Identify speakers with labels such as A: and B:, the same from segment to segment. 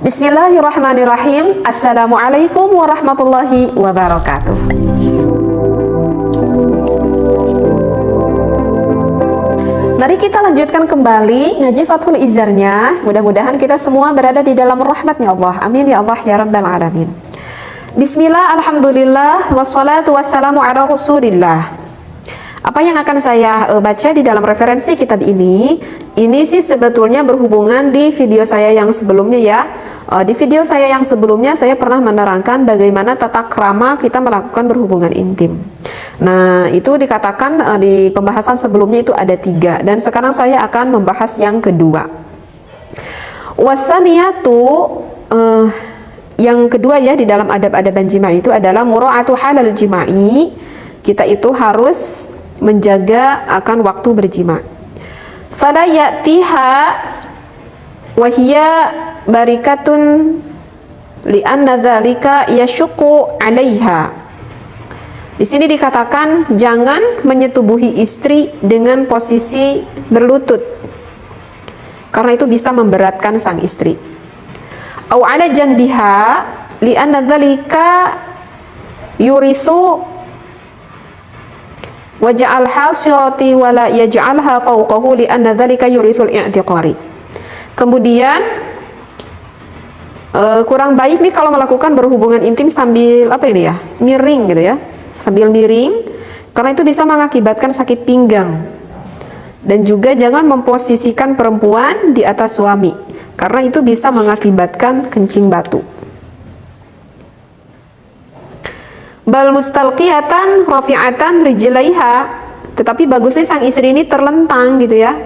A: Bismillahirrahmanirrahim. Assalamualaikum warahmatullahi wabarakatuh. Mari kita lanjutkan kembali ngaji Fathul Izzarnya. Mudah-mudahan kita semua berada di dalam rahmatnya Allah. Amin ya Allah ya Rabbal Alamin. Bismillah, alhamdulillah, wassalatu wassalamu ala rasulillah. Apa yang akan saya baca di dalam referensi kitab ini sih sebetulnya berhubungan di video saya yang sebelumnya ya. Di video saya yang sebelumnya saya pernah menerangkan bagaimana tata krama kita melakukan berhubungan intim. Nah, itu dikatakan di pembahasan sebelumnya itu ada 3, dan sekarang saya akan membahas yang kedua. Wasaniyatu, yang kedua ya di dalam adab-adaban jima'i itu adalah mura'atu halal jima'i. Kita itu harus menjaga akan waktu berjima. Fala ya'tiha wa hiya barikatun li'anna dzalika yashuqqu 'alaiha. Di sini dikatakan jangan menyetubuhi istri dengan posisi berlutut, karena itu bisa memberatkan sang istri. Au 'ala janbiha li'anna dzalika yurithu waja'alha sirati wala yaj'alha fawqahu li'anna dzalika yurithul i'tiqari. Kemudian kurang baik nih kalau melakukan berhubungan intim sambil apa ini ya, miring gitu ya, sambil miring, karena itu bisa mengakibatkan sakit pinggang. Dan juga jangan memposisikan perempuan di atas suami, karena itu bisa mengakibatkan kencing batu. Bal mustalqiyatan rafi'atan rijlaiha, tetapi bagusnya sang istri ini terlentang gitu ya,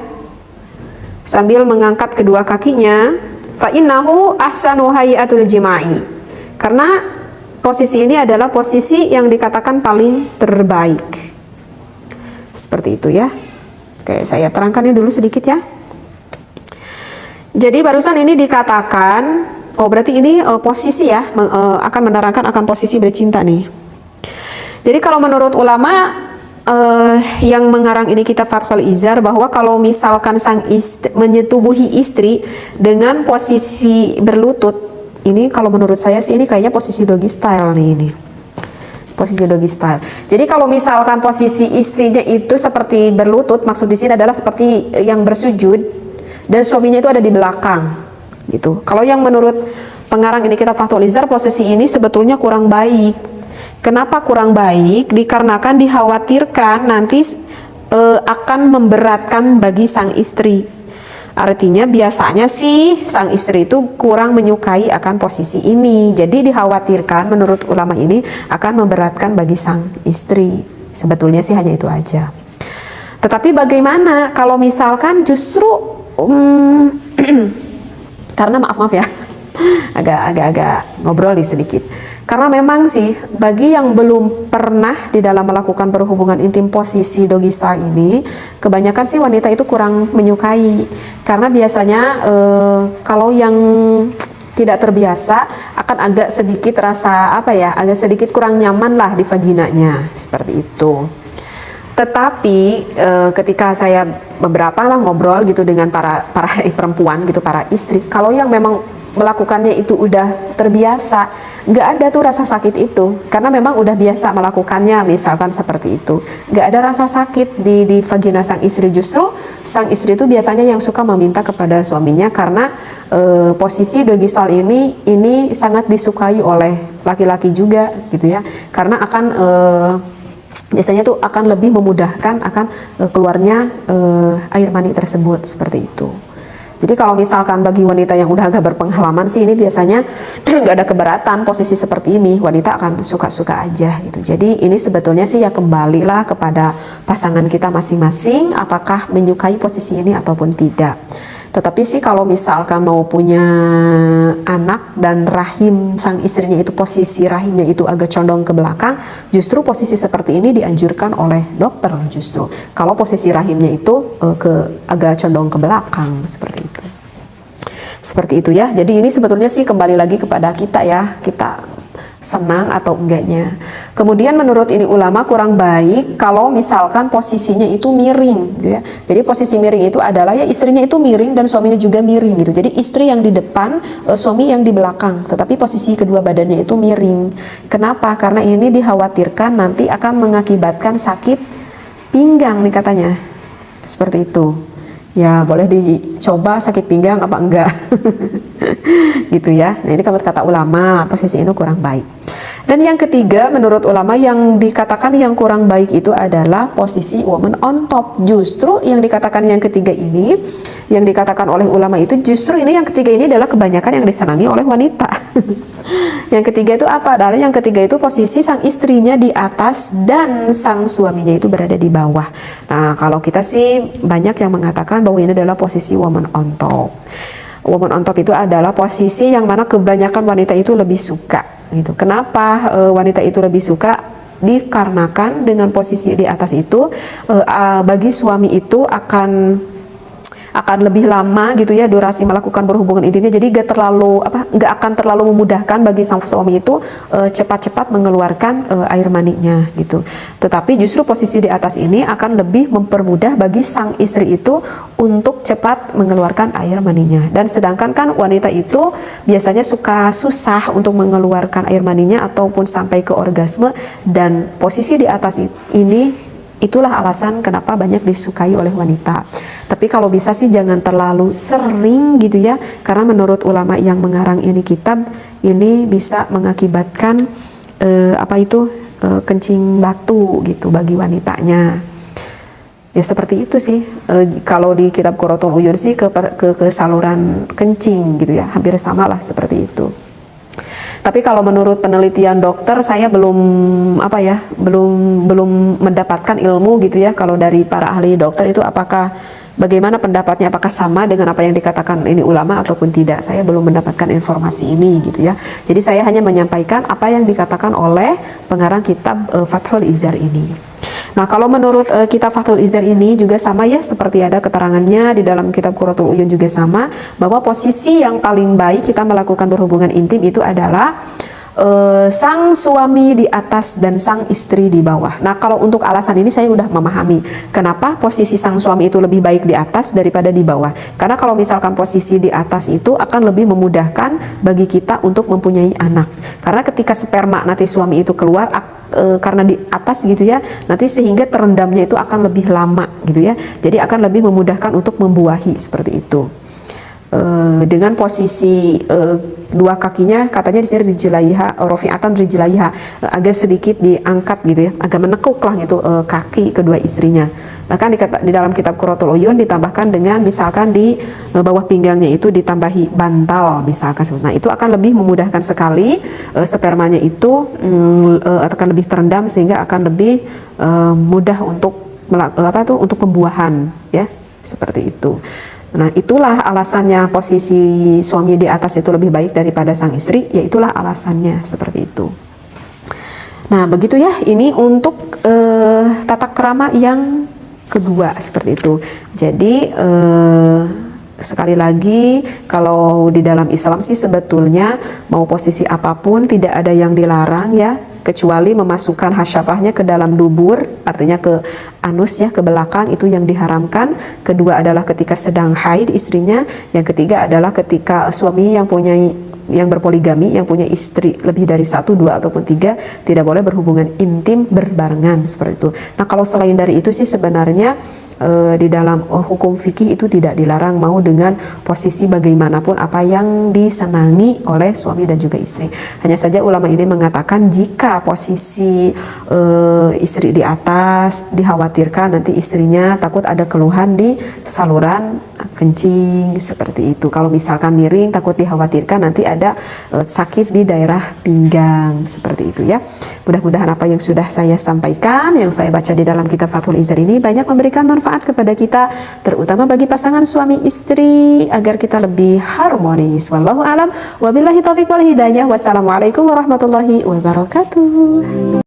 A: sambil mengangkat kedua kakinya. Fa innahu ahsanu hayatul jima'i, karena posisi ini adalah posisi yang dikatakan paling terbaik. Seperti itu ya. Oke, saya terangkannya dulu sedikit ya. Jadi barusan ini dikatakan, berarti ini posisi ya, akan menerangkan akan posisi bercinta nih. Jadi kalau menurut ulama yang mengarang ini kitab Fathul Izzar, bahwa kalau misalkan sang istri menyetubuhi istri dengan posisi berlutut, ini kalau menurut saya sih ini kayaknya posisi doggy style nih ini. Posisi doggy style. Jadi kalau misalkan posisi istrinya itu seperti berlutut, maksud di sini adalah seperti yang bersujud dan suaminya itu ada di belakang gitu. Kalau yang menurut pengarang ini kitab Fathul Izzar, posisi ini sebetulnya kurang baik. Kenapa kurang baik? Dikarenakan dikhawatirkan nanti akan memberatkan bagi sang istri. Artinya biasanya sih sang istri itu kurang menyukai akan posisi ini. Jadi dikhawatirkan menurut ulama ini akan memberatkan bagi sang istri. Sebetulnya sih hanya itu aja. Tetapi bagaimana kalau misalkan justru karena maaf ya, agak ngobrol di sedikit. Karena memang sih bagi yang belum pernah di dalam melakukan berhubungan intim posisi doggy style ini, kebanyakan sih wanita itu kurang menyukai. Karena biasanya kalau yang tidak terbiasa akan agak sedikit rasa agak sedikit kurang nyaman lah di vaginanya, seperti itu. Tetapi ketika saya beberapa lah ngobrol gitu dengan para perempuan gitu, para istri, kalau yang memang melakukannya itu udah terbiasa, nggak ada tuh rasa sakit itu, karena memang udah biasa melakukannya, misalkan seperti itu, nggak ada rasa sakit di vagina sang istri. Justru sang istri itu biasanya yang suka meminta kepada suaminya, karena posisi doggy style ini sangat disukai oleh laki-laki juga gitu ya, karena akan biasanya tuh akan lebih memudahkan akan keluarnya air mani tersebut, seperti itu. Jadi kalau misalkan bagi wanita yang udah agak berpengalaman sih, ini biasanya nggak ada keberatan posisi seperti ini, wanita akan suka-suka aja gitu. Jadi ini sebetulnya sih ya kembalilah kepada pasangan kita masing-masing, apakah menyukai posisi ini ataupun tidak. Tetapi sih kalau misalkan mau punya anak dan rahim sang istrinya itu posisi rahimnya itu agak condong ke belakang, justru posisi seperti ini dianjurkan oleh dokter justru. Kalau posisi rahimnya itu agak condong ke belakang, seperti itu. Seperti itu ya. Jadi ini sebetulnya sih kembali lagi kepada kita ya. Kita senang atau enggaknya. Kemudian menurut ini ulama kurang baik kalau misalkan posisinya itu miring gitu ya. Jadi posisi miring itu adalah ya istrinya itu miring dan suaminya juga miring gitu. Jadi istri yang di depan, suami yang di belakang, tetapi posisi kedua badannya itu miring. Kenapa? Karena ini dikhawatirkan nanti akan mengakibatkan sakit pinggang nih katanya. Seperti itu. Ya boleh dicoba sakit pinggang apa enggak. Gitu ya. Nah ini kata ulama posisi ini kurang baik. Dan yang ketiga menurut ulama yang dikatakan yang kurang baik itu adalah posisi woman on top. Justru yang dikatakan yang ketiga ini, yang dikatakan oleh ulama itu justru ini yang ketiga ini adalah kebanyakan yang disenangi oleh wanita. Yang ketiga itu apa? Adalah yang ketiga itu posisi sang istrinya di atas dan sang suaminya itu berada di bawah. Nah kalau kita sih banyak yang mengatakan bahwa ini adalah posisi woman on top. Woman on top itu adalah posisi yang mana kebanyakan wanita itu lebih suka gitu. Kenapa wanita itu lebih suka? Dikarenakan dengan posisi di atas itu bagi suami itu akan lebih lama gitu ya durasi melakukan berhubungan intimnya, jadi nggak akan terlalu memudahkan bagi sang suami itu cepat-cepat mengeluarkan air maninya gitu. Tetapi justru posisi di atas ini akan lebih mempermudah bagi sang istri itu untuk cepat mengeluarkan air maninya. Dan sedangkan kan wanita itu biasanya suka susah untuk mengeluarkan air maninya ataupun sampai ke orgasme, dan posisi di atas ini itulah alasan kenapa banyak disukai oleh wanita. Tapi kalau bisa sih jangan terlalu sering gitu ya, karena menurut ulama yang mengarang ini kitab ini bisa mengakibatkan kencing batu gitu bagi wanitanya. Ya seperti itu sih. Kalau di kitab Qurratul Uyun sih ke saluran kencing gitu ya, hampir sama lah seperti itu. Tapi kalau menurut penelitian dokter saya belum mendapatkan ilmu gitu ya. Kalau dari para ahli dokter itu bagaimana pendapatnya, apakah sama dengan apa yang dikatakan ini ulama ataupun tidak? Saya belum mendapatkan informasi ini gitu ya. Jadi saya hanya menyampaikan apa yang dikatakan oleh pengarang kitab Fathul Izar ini. Nah kalau menurut kitab Fathul Izar ini juga sama ya, seperti ada keterangannya di dalam kitab Qurratul Uyun juga sama, bahwa posisi yang paling baik kita melakukan berhubungan intim itu adalah sang suami di atas dan sang istri di bawah. Nah kalau untuk alasan ini saya udah memahami kenapa posisi sang suami itu lebih baik di atas daripada di bawah. Karena kalau misalkan posisi di atas itu akan lebih memudahkan bagi kita untuk mempunyai anak. Karena ketika sperma nanti suami itu keluar karena di atas gitu ya, nanti sehingga terendamnya itu akan lebih lama gitu ya. Jadi akan lebih memudahkan untuk membuahi seperti itu. Dengan posisi dua kakinya katanya di sini rijlaiha rafi'atan rijlaiha, agak sedikit diangkat gitu ya, agak menekuk lah gitu kaki kedua istrinya. Bahkan di dalam kitab Qurratul Uyun ditambahkan dengan misalkan di bawah pinggangnya itu ditambahi bantal misalkan. Nah itu akan lebih memudahkan sekali spermanya itu akan lebih terendam sehingga akan lebih mudah untuk untuk pembuahan ya, seperti itu. Nah itulah alasannya posisi suami di atas itu lebih baik daripada sang istri, ya itulah alasannya seperti itu. Nah begitu ya, ini untuk tata krama yang kedua seperti itu. Jadi sekali lagi kalau di dalam Islam sih sebetulnya mau posisi apapun tidak ada yang dilarang ya, kecuali memasukkan hasyafahnya ke dalam dubur, artinya ke anus ya, ke belakang, itu yang diharamkan. Kedua adalah ketika sedang haid istrinya. Yang ketiga adalah ketika suami yang berpoligami, yang punya istri lebih dari 1, 2 ataupun 3, tidak boleh berhubungan intim berbarengan seperti itu. Nah kalau selain dari itu sih sebenarnya di dalam hukum fikih itu tidak dilarang, mau dengan posisi bagaimanapun apa yang disenangi oleh suami dan juga istri. Hanya saja ulama ini mengatakan jika posisi istri di atas, dikhawatirkan nanti istrinya takut ada keluhan di saluran kencing seperti itu. Kalau misalkan miring takut dikhawatirkan nanti ada sakit di daerah pinggang seperti itu ya. Mudah-mudahan apa yang sudah saya sampaikan, yang saya baca di dalam kitab Fathul Izar ini banyak memberikan manfaat kepada kita, terutama bagi pasangan suami istri, agar kita lebih harmonis. Wallahu a'lam, wabillahi taufiq wal hidayah. Wassalamualaikum warahmatullahi wabarakatuh.